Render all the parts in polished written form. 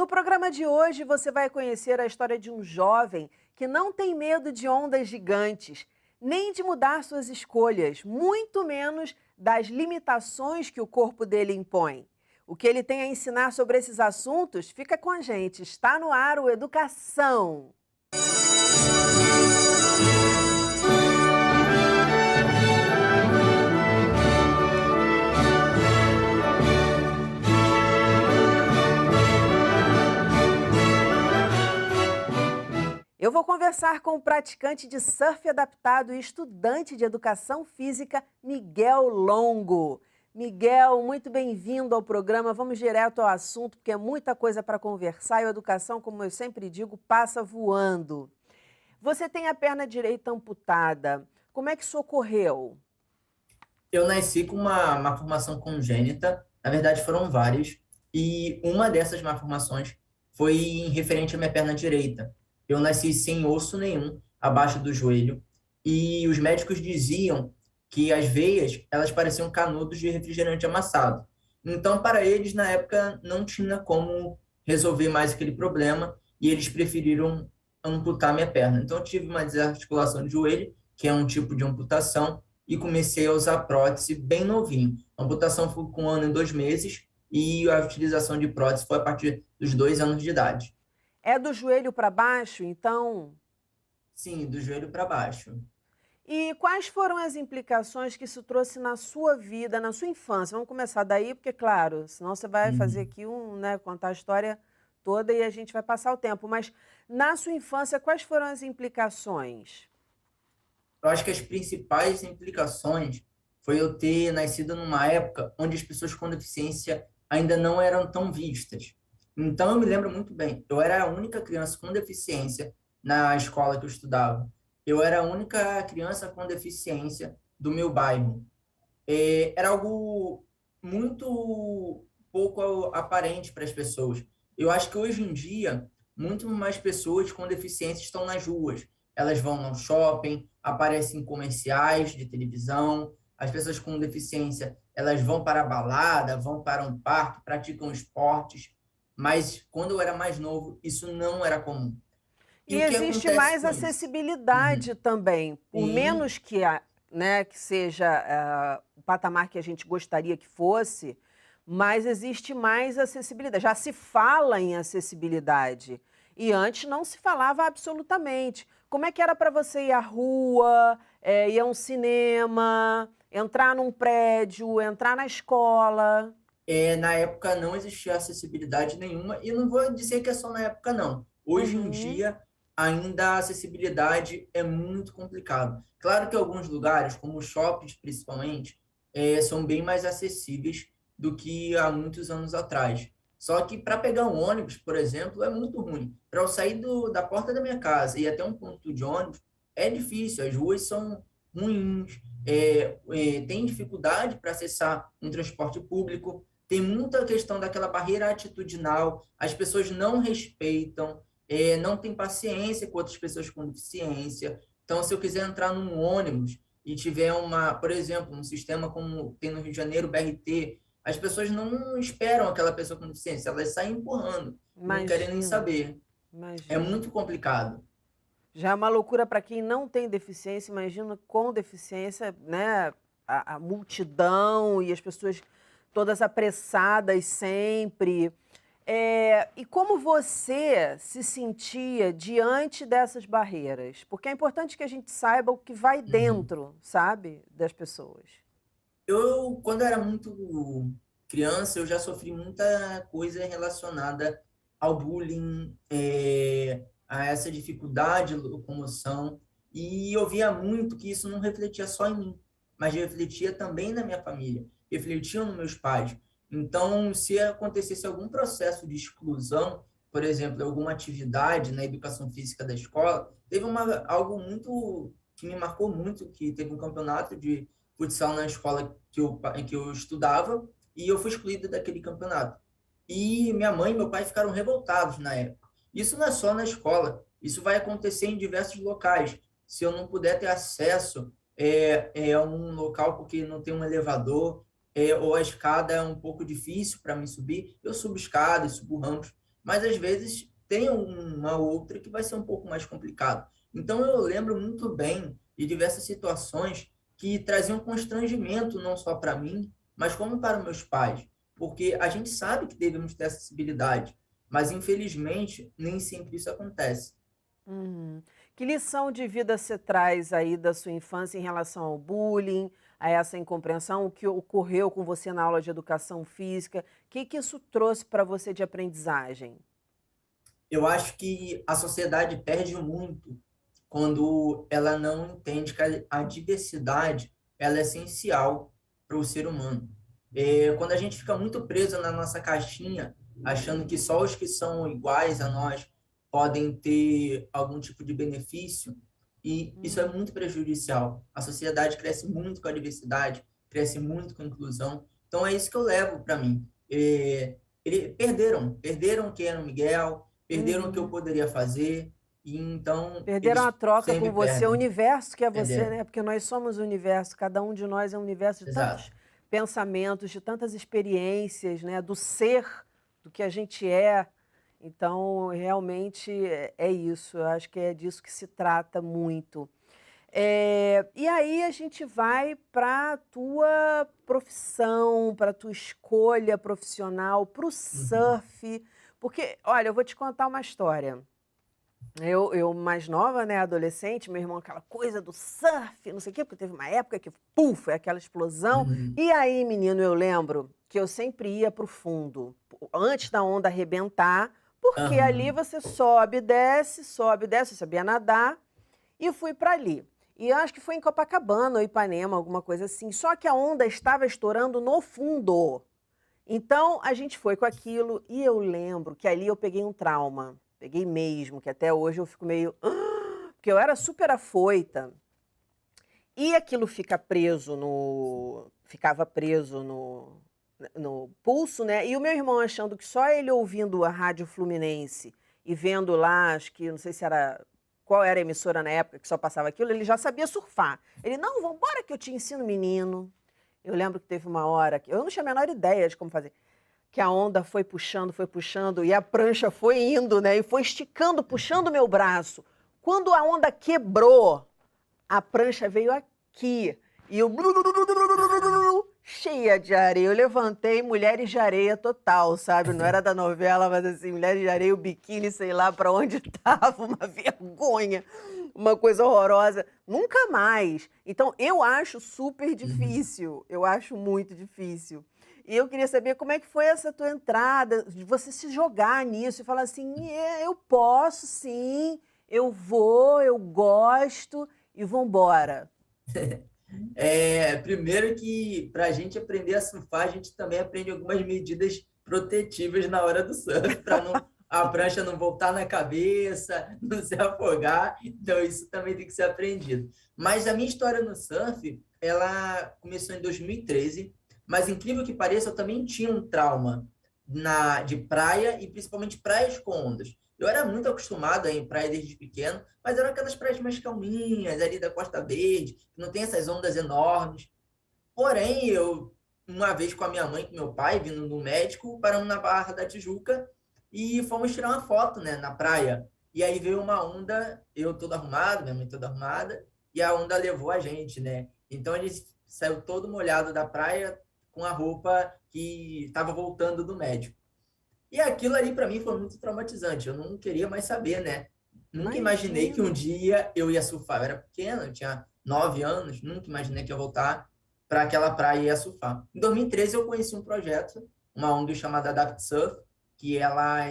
programa de hoje você vai conhecer a história de um jovem que não tem medo de ondas gigantes, nem de mudar suas escolhas, muito menos das limitações que o corpo dele impõe. O que ele tem a ensinar sobre esses assuntos, fica com a gente. Está no ar o Educação. Eu vou conversar com o praticante de surf adaptado e estudante de educação física, Miguel Longo. Miguel, muito bem-vindo ao programa. Vamos direto ao assunto, porque é muita coisa para conversar e a educação, como eu sempre digo, passa voando. Você tem a perna direita amputada. Como é que isso ocorreu? Eu nasci com uma malformação congênita, na verdade foram várias, e uma dessas malformações foi em referente à minha perna direita. Eu nasci sem osso nenhum abaixo do joelho, e os médicos diziam que as veias, elas pareciam canudos de refrigerante amassado. Então, para eles, na época, não tinha como resolver mais aquele problema, e eles preferiram amputar minha perna. Então, eu tive uma desarticulação de joelho, que é um tipo de amputação, e comecei a usar prótese bem novinho. A amputação foi com 1 ano e 2 meses e a utilização de prótese foi a partir dos 2 anos de idade. É do joelho para baixo, então? Sim, do joelho para baixo. E quais foram as implicações que isso trouxe na sua vida, na sua infância? Vamos começar daí, porque, claro, senão você vai fazer Uhum. aqui contar a história toda e a gente vai passar o tempo. Mas na sua infância, quais foram as implicações? Eu acho que as principais implicações foi eu ter nascido numa época onde as pessoas com deficiência ainda não eram tão vistas. Então, eu me lembro muito bem, eu era a única criança com deficiência na escola que eu estudava. Eu era a única criança com deficiência do meu bairro. Era algo muito pouco aparente para as pessoas. Eu acho que hoje em dia, muito mais pessoas com deficiência estão nas ruas. Elas vão no shopping, aparecem em comerciais de televisão. As pessoas com deficiência, elas vão para a balada, vão para um parque, praticam esportes. Mas quando eu era mais novo, isso não era comum. E E o que existe acontece mais com isso? Uhum. acessibilidade também, por Sim, menos que seja o patamar que a gente gostaria que fosse, mas existe mais acessibilidade. Já se fala em acessibilidade e antes não se falava absolutamente. Como é que era para você ir à rua, ir a um cinema, entrar num prédio, entrar na escola? na época não existia acessibilidade nenhuma, e não vou dizer que é só na época, não. Hoje em Uhum. dia, ainda a acessibilidade é muito complicado. Claro que alguns lugares, como shoppings principalmente, são bem mais acessíveis do que há muitos anos atrás. Só que para pegar um ônibus, por exemplo, é muito ruim. Para eu sair da porta da minha casa e até um ponto de ônibus, é difícil, as ruas são ruins, tem dificuldade para acessar um transporte público, tem muita questão daquela barreira atitudinal, as pessoas não respeitam, não têm paciência com outras pessoas com deficiência. Então, se eu quiser entrar num ônibus e tiver por exemplo, um sistema como tem no Rio de Janeiro, o BRT, as pessoas não esperam aquela pessoa com deficiência, elas saem empurrando, não querem nem Imagino, saber. É imagino. muito complicado. Já é uma loucura para quem não tem deficiência, imagina com deficiência, né? A multidão e as pessoas todas apressadas sempre. E como você se sentia diante dessas barreiras? Porque é importante que a gente saiba o que vai Uhum. dentro, sabe, das pessoas. Quando era muito criança, eu já sofri muita coisa relacionada ao bullying, a essa dificuldade de locomoção, e eu via muito que isso não refletia só em mim, mas refletia também na minha família, refletia nos meus pais. Então, se acontecesse algum processo de exclusão, por exemplo, alguma atividade na educação física da escola, teve algo muito que me marcou muito, que teve um campeonato de futsal na escola que eu estudava, e eu fui excluído daquele campeonato. E minha mãe e meu pai ficaram revoltados na época. Isso não é só na escola, isso vai acontecer em diversos locais. Se eu não puder ter acesso a um local porque não tem um elevador, ou a escada é um pouco difícil para mim subir, eu subo escada, subo rampos, mas às vezes tem uma outra que vai ser um pouco mais complicado. Então eu lembro muito bem de diversas situações que traziam constrangimento não só para mim, mas como para meus pais, porque a gente sabe que devemos ter acessibilidade, mas infelizmente nem sempre isso acontece. Uhum. Que lição de vida você traz aí da sua infância em relação ao bullying, a essa incompreensão, o que ocorreu com você na aula de educação física? O que isso trouxe para você de aprendizagem? Eu acho que a sociedade perde muito quando ela não entende que a diversidade ela é essencial para o ser humano. Quando a gente fica muito preso na nossa caixinha, achando que só os que são iguais a nós podem ter algum tipo de benefício, e isso é Hum. muito prejudicial. A sociedade cresce muito com a diversidade, cresce muito com a inclusão. Então é isso que eu levo para mim. Perderam quem era o Miguel, perderam o que eu Uhum. poderia fazer, e então Perderam a eles troca sempre com você, o perdem. universo que é você, Perderam. né? Porque nós somos o universo, cada um de nós é um universo de tantos Exato. pensamentos, de tantas experiências, né? Do ser, do que a gente é. Então, realmente é isso. Eu acho que é disso que se trata muito. E aí a gente vai para a tua profissão, para a tua escolha profissional, para o Uhum. surf. Porque, olha, eu vou te contar uma história. Eu mais nova, né, adolescente, meu irmão, aquela coisa do surf, não sei o quê, porque teve uma época que, puf, foi aquela explosão. Uhum. E aí, menino, eu lembro que eu sempre ia para o fundo, antes da onda arrebentar, porque ali Aham. você sobe, desce, eu sabia nadar, e fui para ali. E eu acho que foi em Copacabana ou Ipanema, alguma coisa assim. Só que a onda estava estourando no fundo. Então, a gente foi com aquilo e eu lembro que ali eu peguei um trauma. Peguei mesmo, que até hoje eu fico meio. Porque eu era super afoita. E aquilo ficava preso no pulso, né? E o meu irmão achando que só ele ouvindo a Rádio Fluminense e vendo lá, acho que, não sei se era. Qual era a emissora na época que só passava aquilo, ele já sabia surfar. Ele, não, vambora que eu te ensino, menino. Eu lembro que teve uma hora que eu não tinha a menor ideia de como fazer, que a onda foi puxando, e a prancha foi indo, né? E foi esticando, puxando o meu braço. Quando a onda quebrou, a prancha veio aqui. E eu cheia de areia. Eu levantei Mulheres de Areia total, sabe? Não era da novela, mas assim, Mulheres de Areia, o biquíni, sei lá para onde estava, uma vergonha, uma coisa horrorosa. Nunca mais. Então, eu acho super Uhum. difícil. Eu acho muito difícil. E eu queria saber como é que foi essa tua entrada, de você se jogar nisso e falar assim, eu posso sim, eu vou, eu gosto e vambora. Primeiro que para a gente aprender a surfar, a gente também aprende algumas medidas protetivas na hora do surf, para não a prancha não voltar na cabeça, não se afogar. Então, isso também tem que ser aprendido. Mas a minha história no surf, ela começou em 2013, mas incrível que pareça, eu também tinha um trauma de praia e principalmente praias com ondas. Eu era muito acostumado a ir em praia desde pequeno, mas eram aquelas praias mais calminhas, ali da Costa Verde, que não tem essas ondas enormes. Porém, uma vez com a minha mãe e com meu pai, vindo no médico, paramos na Barra da Tijuca e fomos tirar uma foto, né, na praia. E aí veio uma onda, eu todo arrumado, minha mãe toda arrumada, e a onda levou a gente, né? Então a gente saiu todo molhado da praia com a roupa que estava voltando do médico. E aquilo ali para mim foi muito traumatizante. Eu não queria mais saber, né? Nunca imaginei que um Imagino. dia eu ia surfar. Eu era pequeno, eu tinha 9 anos, nunca imaginei que ia voltar para aquela praia e ia surfar. Em 2013 eu conheci um projeto, uma ONG chamada Adapt Surf, que ela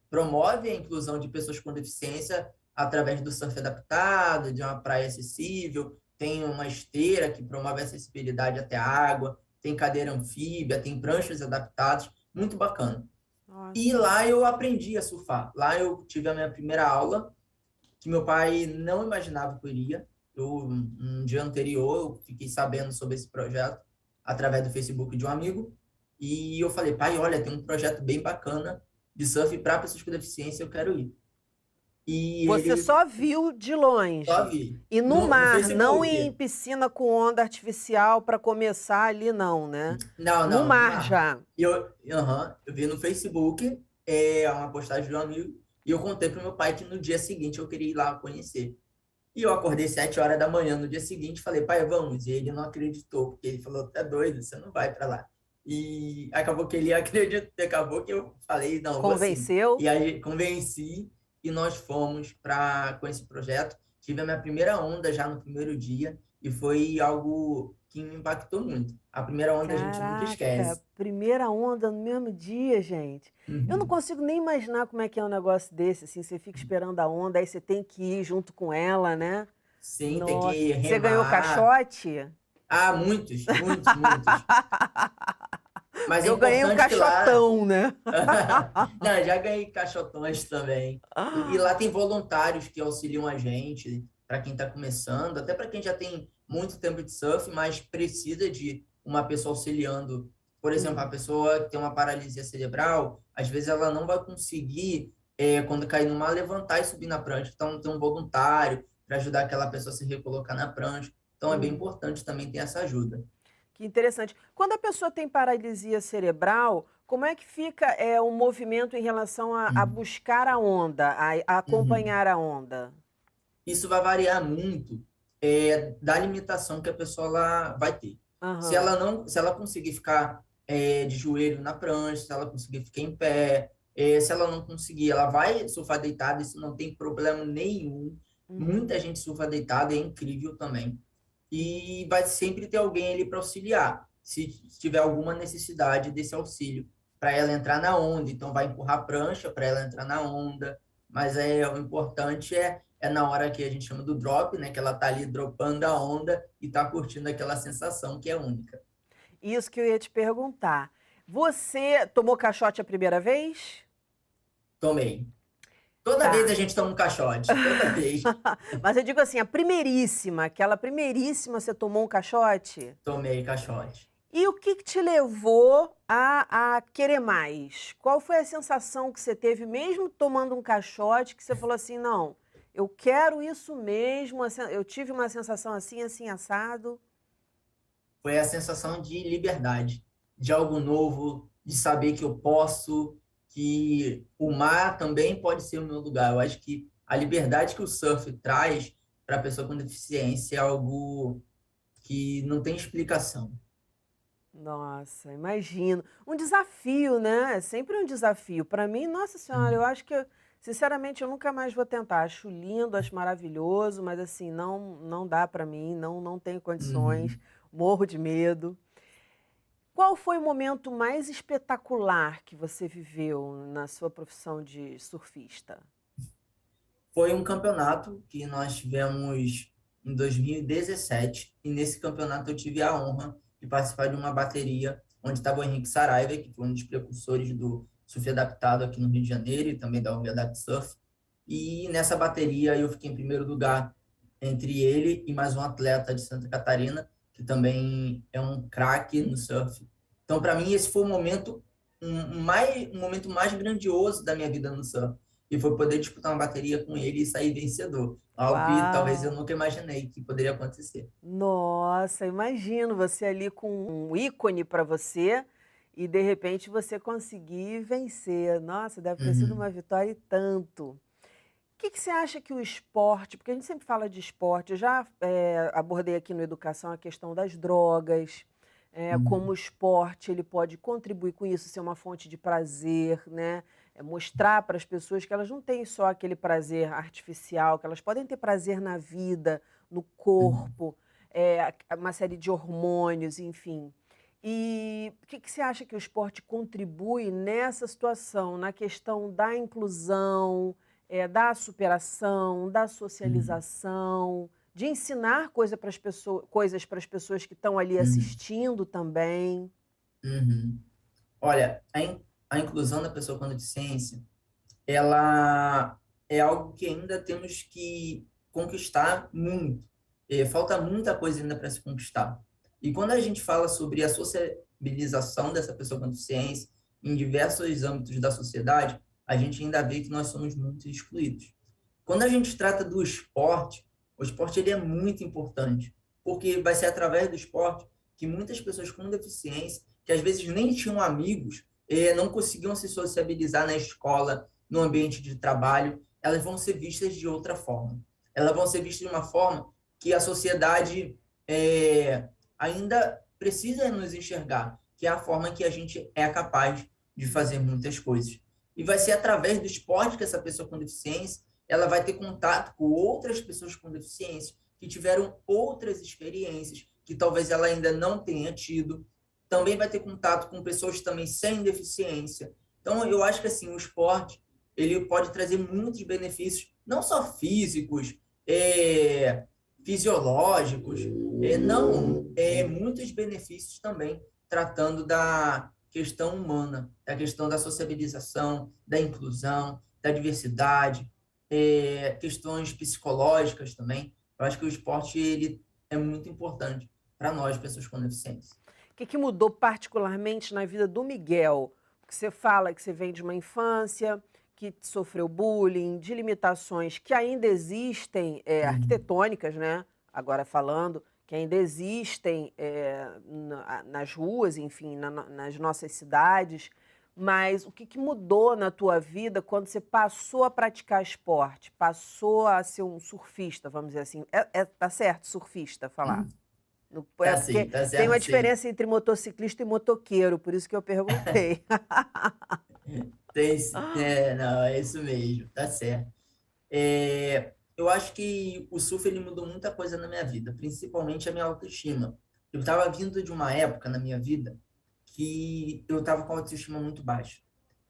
promove a inclusão de pessoas com deficiência através do surf adaptado, de uma praia acessível, tem uma esteira que promove a acessibilidade até a água, tem cadeira anfíbia, tem pranchas adaptadas, muito bacana. E Nossa. lá eu aprendi a surfar. Lá eu tive a minha primeira aula, que meu pai não imaginava que eu iria. Um dia anterior, eu fiquei sabendo sobre esse projeto através do Facebook de um amigo. E eu falei, pai, olha, tem um projeto bem bacana de surf para pessoas com deficiência, eu quero ir. E Você ele só viu de só longe. vi E no no mar, não em Facebook. piscina com onda artificial para começar ali, não, né? Não, No não, no mar mar. já. Eu vi no Facebook uma postagem de um amigo, e eu contei para o meu pai que no dia seguinte eu queria ir lá conhecer. E eu acordei 7 horas da manhã no dia seguinte, falei, pai, vamos. E ele não acreditou, porque ele falou, tá doido, você não vai para lá. E acabou que ele acreditou, acabou que eu falei, não, eu vou sim. Convenceu? E aí convenci e nós fomos com esse projeto. Tive a minha primeira onda já no primeiro dia e foi algo que me impactou muito. A primeira onda a gente nunca Caraca, esquece. primeira onda no mesmo dia, gente. Eu não Uhum. consigo nem imaginar como é que é um negócio desse, assim, você fica esperando a onda, aí você tem que ir junto com ela, né? Sim, tem Nossa, que você ganhou remar. caixote? Ah, muitos, muitos, muitos. Mas é Eu ganhei um importante que lá caixotão, né? não, já ganhei caixotões também. E lá tem voluntários que auxiliam a gente, para quem está começando, até para quem já tem muito tempo de surf, mas precisa de uma pessoa auxiliando. Por exemplo, a Uhum, pessoa que tem uma paralisia cerebral, às vezes ela não vai conseguir, quando cair no mar, levantar e subir na prancha. Então, tem um voluntário para ajudar aquela pessoa a se recolocar na prancha. Então, é bem uhum. importante também ter essa ajuda. Que interessante. Quando a pessoa tem paralisia cerebral, como é que fica o movimento em relação a Uhum. buscar a onda, a Uhum. acompanhar a onda? Isso vai variar muito da limitação que a pessoa lá vai ter. Aham. Se ela conseguir ficar de joelho na prancha, se ela conseguir ficar em pé, se ela não conseguir, ela vai surfar deitada, isso não tem problema nenhum. Uhum. Muita gente surfa deitada, é incrível também. E vai sempre ter alguém ali para auxiliar, se tiver alguma necessidade desse auxílio, para ela entrar na onda. Então, vai empurrar a prancha para ela entrar na onda, mas o importante é na hora que a gente chama do drop, né? Que ela tá ali dropando a onda e tá curtindo aquela sensação que é única. Isso que eu ia te perguntar. Você tomou caixote a primeira vez? Tomei. Toda vez a Tá. gente toma um caixote, toda vez Mas eu digo assim, a primeiríssima, aquela primeiríssima, você tomou um caixote? tomei caixote. E o que que te levou a querer mais? Qual foi a sensação que você teve, mesmo tomando um caixote, que você falou assim, não, eu quero isso mesmo, eu tive uma sensação assim, assim, assado? Foi a sensação de liberdade, de algo novo, de saber que eu posso, que o mar também pode ser o meu lugar. Eu acho que a liberdade que o surf traz para a pessoa com deficiência é algo que não tem explicação. Nossa, imagino. Um desafio, né? É sempre um desafio. Para mim, nossa senhora, eu acho que, sinceramente, eu nunca mais vou tentar. Acho lindo, acho maravilhoso, mas assim, não dá para mim, não tenho condições, Uhum. morro de medo. Qual foi o momento mais espetacular que você viveu na sua profissão de surfista? Foi um campeonato que nós tivemos em 2017, e nesse campeonato eu tive a honra de participar de uma bateria onde estava o Henrique Saraiva, que foi um dos precursores do surf adaptado aqui no Rio de Janeiro e também da Adapt Surf. E nessa bateria eu fiquei em primeiro lugar entre ele e mais um atleta de Santa Catarina, que também é um craque no surf. Então, para mim, esse foi o momento um momento mais grandioso da minha vida no surf e foi poder disputar uma bateria com ele e sair vencedor. Algo que talvez eu Uau! nunca imaginei que poderia acontecer. Nossa, imagino você ali com um ícone para você e de repente você conseguir vencer. Nossa, deve ter sido uma Uhum, vitória e tanto. O que que você acha que o esporte, porque a gente sempre fala de esporte, eu já abordei aqui no Educação a questão das drogas, como o uhum, esporte ele pode contribuir com isso, ser uma fonte de prazer, né? Mostrar para as pessoas que elas não têm só aquele prazer artificial, que elas podem ter prazer na vida, no uhum, corpo, uma série de hormônios, enfim. E o que que você acha que o esporte contribui nessa situação, na questão da inclusão, da superação, da uhum, socialização, de ensinar coisas para as pessoas que estão ali uhum, assistindo também. uhum. Olha, a inclusão da pessoa com deficiência, ela é algo que ainda temos que conquistar muito. Falta muita coisa ainda para se conquistar. E quando a gente fala sobre a sociabilização dessa pessoa com deficiência em diversos âmbitos da sociedade, a gente ainda vê que nós somos muito excluídos. Quando a gente trata do esporte, o esporte ele é muito importante, porque vai ser através do esporte que muitas pessoas com deficiência, que às vezes nem tinham amigos, não conseguiam se sociabilizar na escola, no ambiente de trabalho, elas vão ser vistas de outra forma. Elas vão ser vistas de uma forma que a sociedade ainda precisa nos enxergar, que é a forma que a gente é capaz de fazer muitas coisas. E vai ser através do esporte que essa pessoa com deficiência ela vai ter contato com outras pessoas com deficiência que tiveram outras experiências que talvez ela ainda não tenha tido. Também vai ter contato com pessoas também sem deficiência. Então, eu acho que assim, o esporte ele pode trazer muitos benefícios, não só físicos, fisiológicos, não, muitos benefícios também, tratando da questão humana, da questão da sociabilização, da inclusão, da diversidade, questões psicológicas também. Eu acho que o esporte ele é muito importante para nós, pessoas com deficiência. O que mudou particularmente na vida do Miguel? Porque você fala que você vem de uma infância que sofreu bullying, de limitações que ainda existem, Uhum. arquitetônicas, né? Agora falando, que ainda existem nas ruas, enfim, nas nossas cidades. Mas o que mudou na tua vida quando você passou a praticar esporte? Passou a ser um surfista, vamos dizer assim. Tá certo, surfista, falar? É porque Tá tem certo, uma sim. diferença entre motociclista e motoqueiro, por isso que eu perguntei. Tem, não, é isso mesmo, tá certo. Eu acho que o surf ele mudou muita coisa na minha vida, principalmente a minha autoestima. Eu estava vindo de uma época na minha vida que eu estava com a autoestima muito baixa.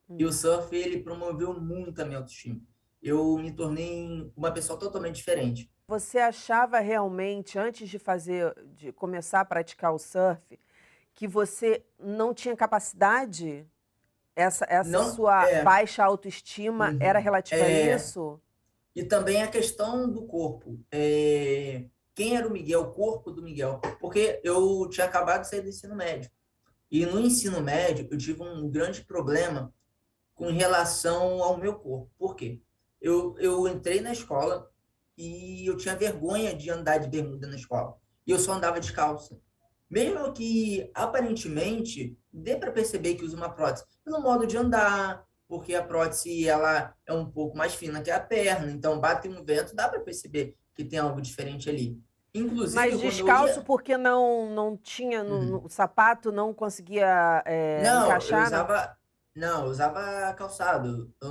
E o Hum. surf ele promoveu muito a minha autoestima. Eu me tornei uma pessoa totalmente diferente. Você achava realmente, antes de começar a praticar o surf, que você não tinha capacidade? Essa Não, sua baixa autoestima era uhum, relativa a isso? e também a questão do corpo. Quem era o Miguel, o corpo do Miguel? Porque eu tinha acabado de sair do ensino médio. E no ensino médio, eu tive um grande problema com relação ao meu corpo. Por quê? Eu entrei na escola e eu tinha vergonha de andar de bermuda na escola. E eu só andava de calça. Mesmo que, aparentemente, dê para perceber que usa uma prótese pelo modo de andar, porque a prótese ela é um pouco mais fina que a perna, então bate um vento, dá para perceber que tem algo diferente ali. Mas Inclusive, quando eu descalço ia. porque não tinha, Uhum. o sapato não conseguia Não, encaixar na... eu usava calçado, eu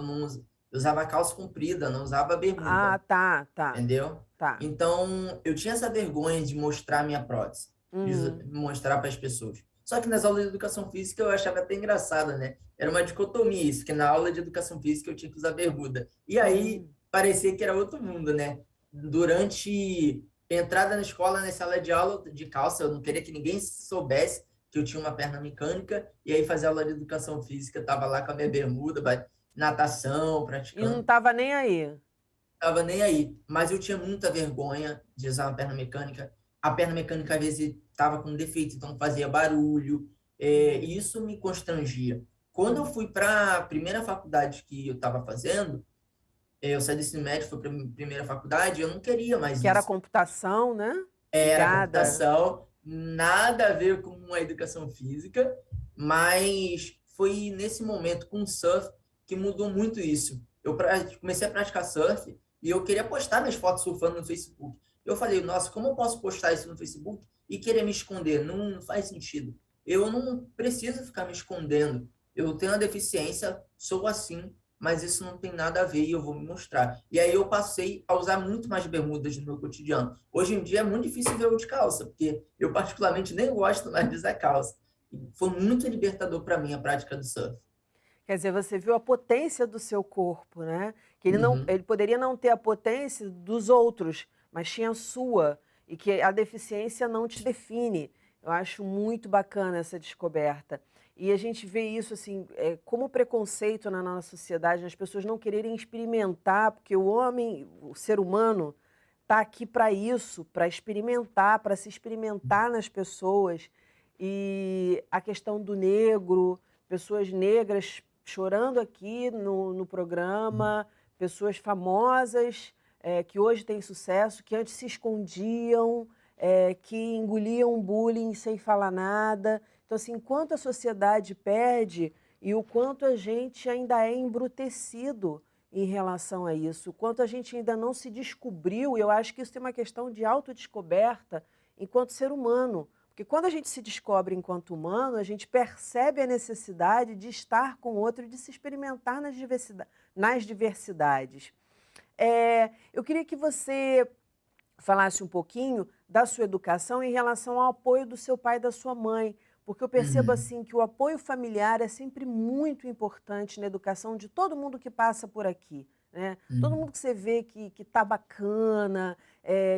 usava calça comprida, não usava Ah, bermuda, tá, tá, entendeu? tá. Então, eu tinha essa vergonha de mostrar minha prótese, Uhum. mostrar para as pessoas. Só que nas aulas de educação física eu achava até engraçado, né? Era uma dicotomia isso, que na aula de educação física eu tinha que usar bermuda. E aí Uhum. parecia que era outro mundo, né? Durante entrada na escola, na sala de aula de calça, eu não queria que ninguém soubesse que eu tinha uma perna mecânica, e aí fazia aula de educação física, tava lá com a minha bermuda, natação, E não praticando. estava nem aí. Tava nem aí, mas eu tinha muita vergonha de usar uma perna mecânica. A perna mecânica às vezes estava com defeito, então fazia barulho, e Uhum. isso me constrangia. Quando eu Uhum. fui para a primeira faculdade que eu estava fazendo, eu saí do ensino médio, fui para a primeira faculdade, eu não queria mais Que era isso. computação, né? Era Ligada. computação, nada a ver com a educação física, mas foi nesse momento com o surf que mudou muito isso. Comecei a praticar surf e eu queria postar minhas fotos surfando no Facebook. Eu falei, nossa, como eu posso postar isso no Facebook e querer me esconder? Não faz sentido. Eu não preciso ficar me escondendo. Eu tenho uma deficiência, sou assim, mas isso não tem nada a ver e eu vou me mostrar. E aí eu passei a usar muito mais bermudas no meu cotidiano. Hoje em dia é muito difícil ver eu de calça, porque eu particularmente nem gosto mais de usar calça. E foi muito libertador para mim a prática do surf. Quer dizer, você viu a potência do seu corpo, né? Que Uhum, ele poderia não ter a potência dos outros, mas tinha a sua, e que a deficiência não te define. Eu acho muito bacana essa descoberta. E a gente vê isso assim, como preconceito na nossa sociedade, as pessoas não quererem experimentar, porque o homem, o ser humano, está aqui para isso, para experimentar, para se experimentar nas pessoas. E a questão do negro, pessoas negras chorando aqui no programa, pessoas famosas que hoje têm sucesso, que antes se escondiam, que engoliam bullying sem falar nada. Então, assim, enquanto a sociedade perde e o quanto a gente ainda é embrutecido em relação a isso, o quanto a gente ainda não se descobriu, e eu acho que isso tem uma questão de autodescoberta enquanto ser humano. Porque quando a gente se descobre enquanto humano, a gente percebe a necessidade de estar com o outro e de se experimentar nas diversidades. Eu queria que você falasse um pouquinho da sua educação em relação ao apoio do seu pai e da sua mãe, porque eu percebo Uhum, assim que o apoio familiar é sempre muito importante na educação de todo mundo que passa por aqui, né? Todo uhum, mundo que você vê que está bacana,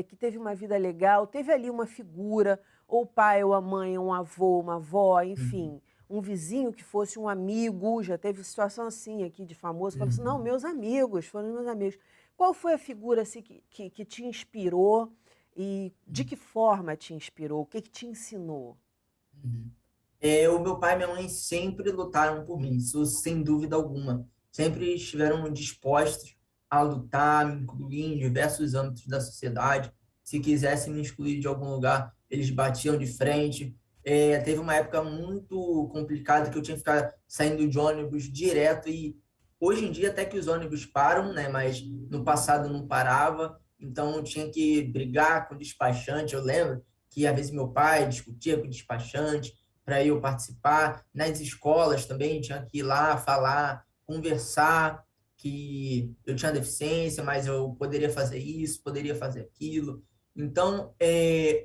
que teve uma vida legal, teve ali uma figura, ou o pai, ou a mãe, ou um avô, uma avó, uhum, enfim, um vizinho que fosse um amigo, já teve situação assim aqui de famoso, falou assim, não, uhum, meus amigos, foram meus amigos. Qual foi a figura assim, que te inspirou e de uhum, que forma te inspirou? O que te ensinou? uhum. O meu pai e minha mãe sempre lutaram por mim, isso sem dúvida alguma. Sempre estiveram dispostos a lutar, me incluir em diversos âmbitos da sociedade. Se quisessem me excluir de algum lugar, eles batiam de frente. Teve uma época muito complicada que eu tinha que ficar saindo de ônibus direto e hoje em dia até que os ônibus param, né? Mas no passado não parava, então eu tinha que brigar com o despachante. Eu lembro que às vezes meu pai discutia com o despachante para eu participar. Nas escolas também tinha que ir lá falar, conversar que eu tinha deficiência, mas eu poderia fazer isso, poderia fazer aquilo. Então,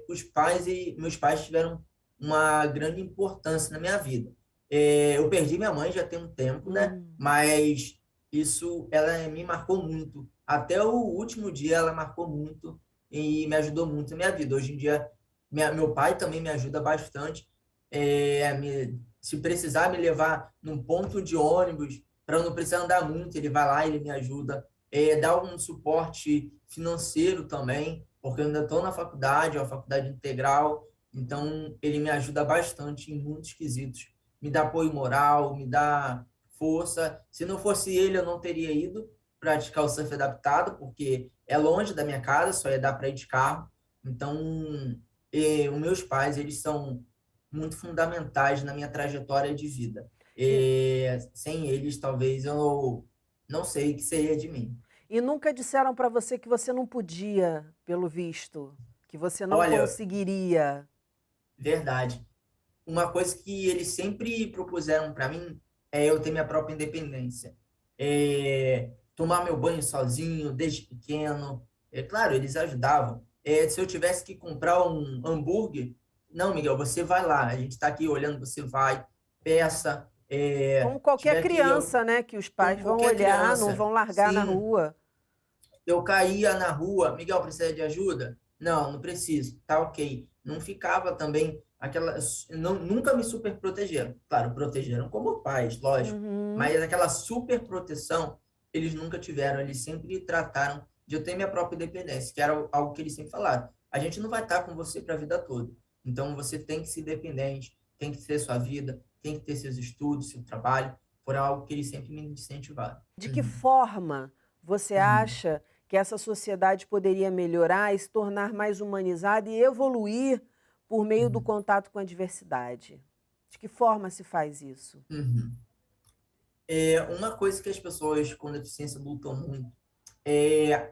os pais e meus pais tiveram uma grande importância na minha vida. Eu perdi minha mãe já tem um tempo, né? Hum. Mas isso, ela me marcou muito. Até o último dia, ela marcou muito e me ajudou muito na minha vida. Hoje em dia, meu pai também me ajuda bastante se precisar me levar num ponto de ônibus, para eu não precisar andar muito, ele vai lá, ele me ajuda. Dá um suporte financeiro também, porque eu ainda estou na faculdade, é uma faculdade integral, então ele me ajuda bastante em muitos quesitos. Me dá apoio moral, me dá força. Se não fosse ele, eu não teria ido praticar o surf adaptado, porque é longe da minha casa, só ia dar para ir de carro. Então, os meus pais, eles são muito fundamentais na minha trajetória de vida. E, Sem eles, talvez eu não sei o que seria de mim. e nunca disseram para você que você não podia, pelo visto, que você não Olha, conseguiria. verdade. Uma coisa que eles sempre propuseram para mim é eu ter minha própria independência. Tomar meu banho sozinho desde pequeno. Claro, eles ajudavam. Se eu tivesse que comprar um hambúrguer, não, Miguel, você vai lá. A gente está aqui olhando, você vai, peça. Como qualquer Tiver que criança, né, que os como pais vão qualquer olhar, não criança. vão largar na Sim, rua. eu caía na rua, Miguel, precisa de ajuda? Não, não preciso. Tá ok. Não ficava também aquela. Não, nunca me super protegeram. Claro, protegeram como pais, lógico. Uhum. Mas aquela super proteção, eles nunca tiveram. Eles sempre trataram de eu ter minha própria independência, que era algo que eles sempre falaram. A gente não vai estar com você para a vida toda. Então, você tem que ser independente, tem que ter sua vida, tem que ter seus estudos, seu trabalho. Foi algo que eles sempre me incentivaram. De que Uhum, forma você uhum, acha que essa sociedade poderia melhorar e se tornar mais humanizada e evoluir por meio do uhum, contato com a diversidade? De que forma se faz isso? uhum. Uma coisa que as pessoas com deficiência lutam muito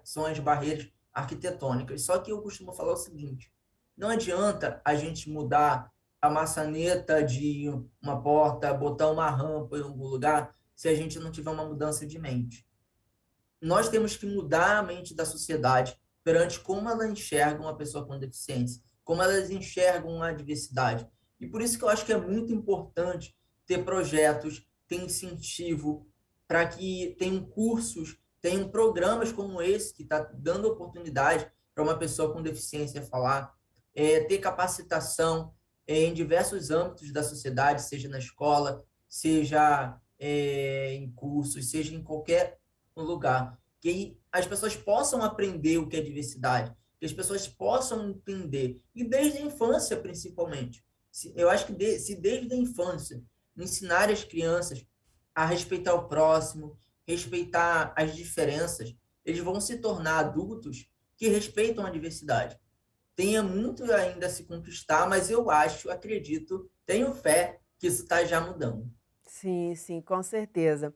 são as barreiras arquitetônicas. Só que eu costumo falar o seguinte: não adianta a gente mudar a maçaneta de uma porta, botar uma rampa em algum lugar, se a gente não tiver uma mudança de mente. Nós temos que mudar a mente da sociedade perante como ela enxerga uma pessoa com deficiência, como elas enxergam a diversidade. E por isso que eu acho que é muito importante ter projetos, ter incentivo, para que tenham cursos, tenham programas como esse, que está dando oportunidade para uma pessoa com deficiência falar, ter capacitação em diversos âmbitos da sociedade, seja na escola, seja em cursos, seja em qualquer lugar, que as pessoas possam aprender o que é diversidade, que as pessoas possam entender, e desde a infância, principalmente. Eu acho que se desde a infância ensinar as crianças a respeitar o próximo, respeitar as diferenças, eles vão se tornar adultos que respeitam a diversidade. Tenha muito ainda a se conquistar, mas eu acho, acredito, tenho fé que isso está já mudando. Sim, sim, com certeza.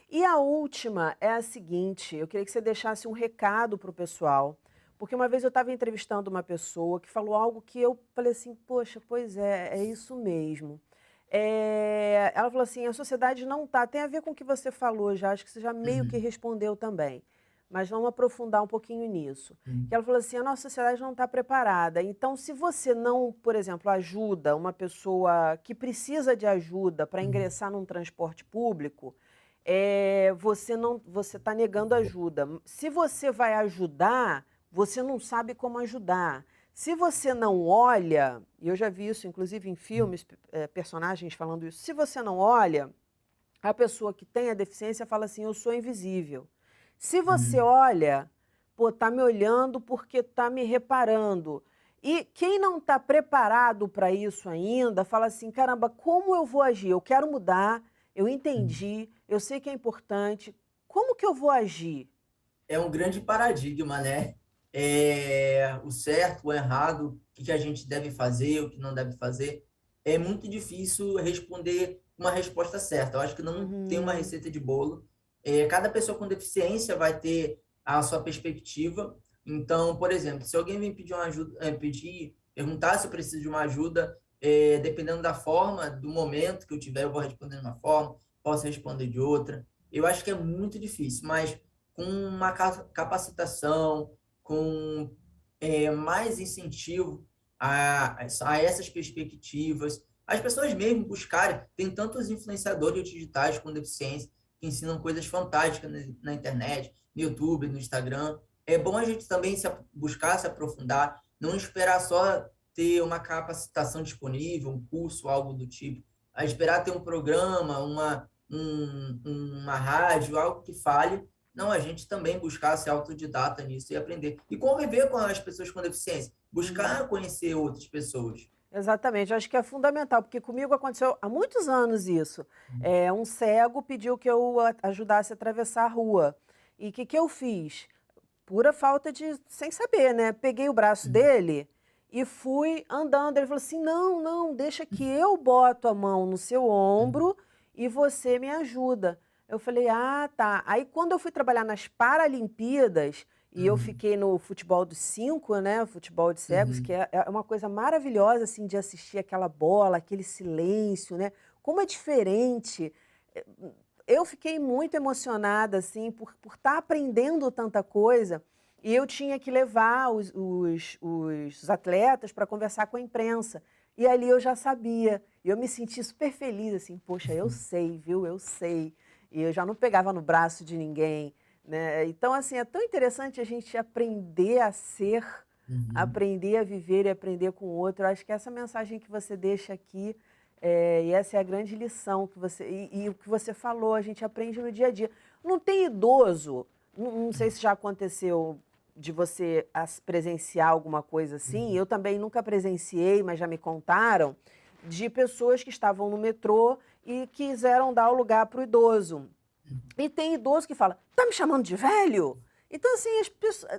E a última é a seguinte, eu queria que você deixasse um recado para o pessoal, porque uma vez eu estava entrevistando uma pessoa que falou algo que eu falei assim, poxa, pois é, é isso mesmo. Ela falou assim, a sociedade não está, tem a ver com o que você falou já, acho que você já meio que Uhum, respondeu também, mas vamos aprofundar um pouquinho nisso. Que uhum, ela falou assim, a nossa sociedade não está preparada, então se você não, por exemplo, ajuda uma pessoa que precisa de ajuda para uhum, ingressar num transporte público, você não, você está negando ajuda. Se você vai ajudar, você não sabe como ajudar. Se você não olha, e eu já vi isso inclusive em filmes, personagens falando isso, se você não olha, a pessoa que tem a deficiência fala assim, eu sou invisível. Se você uhum. olha, pô, tá me olhando porque tá me reparando. E quem não está preparado para isso ainda, fala assim, caramba, como eu vou agir? Eu quero mudar, eu Uhum. entendi, eu sei que é importante, como que eu vou agir? É um grande paradigma, né? O certo, o errado, o que a gente deve fazer, o que não deve fazer. É muito difícil responder uma resposta certa. Eu acho que não tem uma Uhum, receita de bolo. Cada pessoa com deficiência vai ter a sua perspectiva. Então, por exemplo, se alguém vem pedir uma ajuda, perguntar se eu preciso de uma ajuda, dependendo da forma, do momento que eu tiver, eu vou responder de uma forma, posso responder de outra. Eu acho que é muito difícil, mas com uma capacitação, com mais incentivo a essas perspectivas. As pessoas mesmo buscarem, tem tantos influenciadores digitais com deficiência que ensinam coisas fantásticas na internet, no YouTube, no Instagram. É bom a gente também buscar se aprofundar, não esperar só ter uma capacitação disponível, um curso, algo do tipo, a esperar ter um programa, uma rádio, algo que fale. Não, a gente também buscar ser autodidata nisso e aprender. E conviver com as pessoas com deficiência. uhum. Buscar conhecer outras pessoas. Exatamente, eu acho que é fundamental, porque comigo aconteceu há muitos anos isso. Um cego pediu que eu ajudasse a atravessar a rua. E o que, que eu fiz? Pura falta de, sem saber, né? Peguei o braço dele e fui andando. Ele falou assim: não, não, deixa que eu boto a mão no seu ombro e você me ajuda. Eu falei: ah, tá. Aí quando eu fui trabalhar nas Paralimpíadas, e eu Uhum, fiquei no futebol dos 5, né? Futebol de cegos, que uhum, é uma coisa maravilhosa, assim, de assistir aquela bola, aquele silêncio, né? Como é diferente. Eu fiquei muito emocionada, assim, por estar aprendendo tanta coisa. E eu tinha que levar os atletas para conversar com a imprensa. E ali eu já sabia. E eu me senti super feliz, assim, poxa, eu sei, viu? Eu sei. E eu já não pegava no braço de ninguém, né? Então, assim, é tão interessante a gente aprender a ser, uhum, aprender a viver e aprender com o outro. Eu acho que essa mensagem que você deixa aqui, e essa é a grande lição que você. E o que você falou, a gente aprende no dia a dia. Não tem idoso, não sei se já aconteceu de você presenciar alguma coisa assim. uhum, Eu também nunca presenciei, mas já me contaram, de pessoas que estavam no metrô e quiseram dar o lugar para o idoso. E tem idoso que fala, tá me chamando de velho? Então, assim,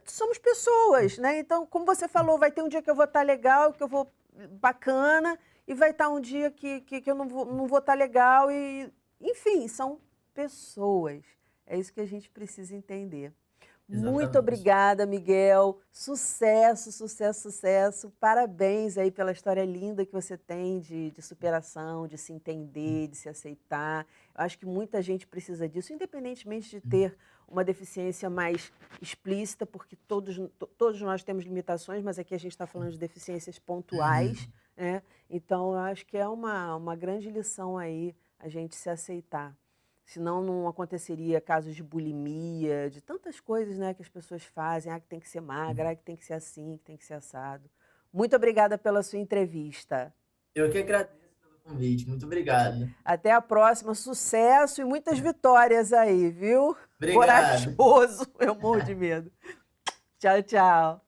somos pessoas, né? Então, como você falou, vai ter um dia que eu vou estar legal, que eu vou bacana, e vai estar um dia que eu não vou estar legal, e, enfim, são pessoas. É isso que a gente precisa entender. Muito exatamente. obrigada, Miguel. Sucesso, sucesso, sucesso. Parabéns aí pela história linda que você tem de superação, de se entender, de se aceitar. Eu acho que muita gente precisa disso, independentemente de ter uma deficiência mais explícita, porque todos nós temos limitações, mas aqui a gente está falando de deficiências pontuais, Uhum. né? Então, eu acho que é uma grande lição aí a gente se aceitar. Senão não aconteceria casos de bulimia, de tantas coisas, né, que as pessoas fazem, que tem que ser magra, que tem que ser assim, que tem que ser assado. Muito obrigada pela sua entrevista. Eu que agradeço pelo convite. Muito obrigado. Até a próxima, sucesso e muitas vitórias aí, viu? Obrigado. Corajoso, eu morro de medo. Tchau, tchau.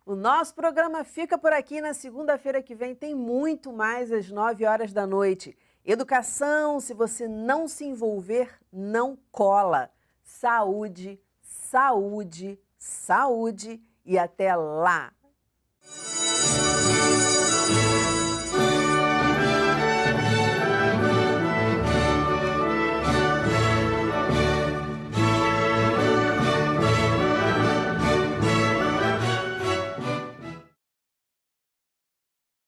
O nosso programa fica por aqui. Na segunda-feira que vem tem muito mais às 9 horas da noite. Educação, se você não se envolver, não cola. Saúde, saúde, saúde e até lá!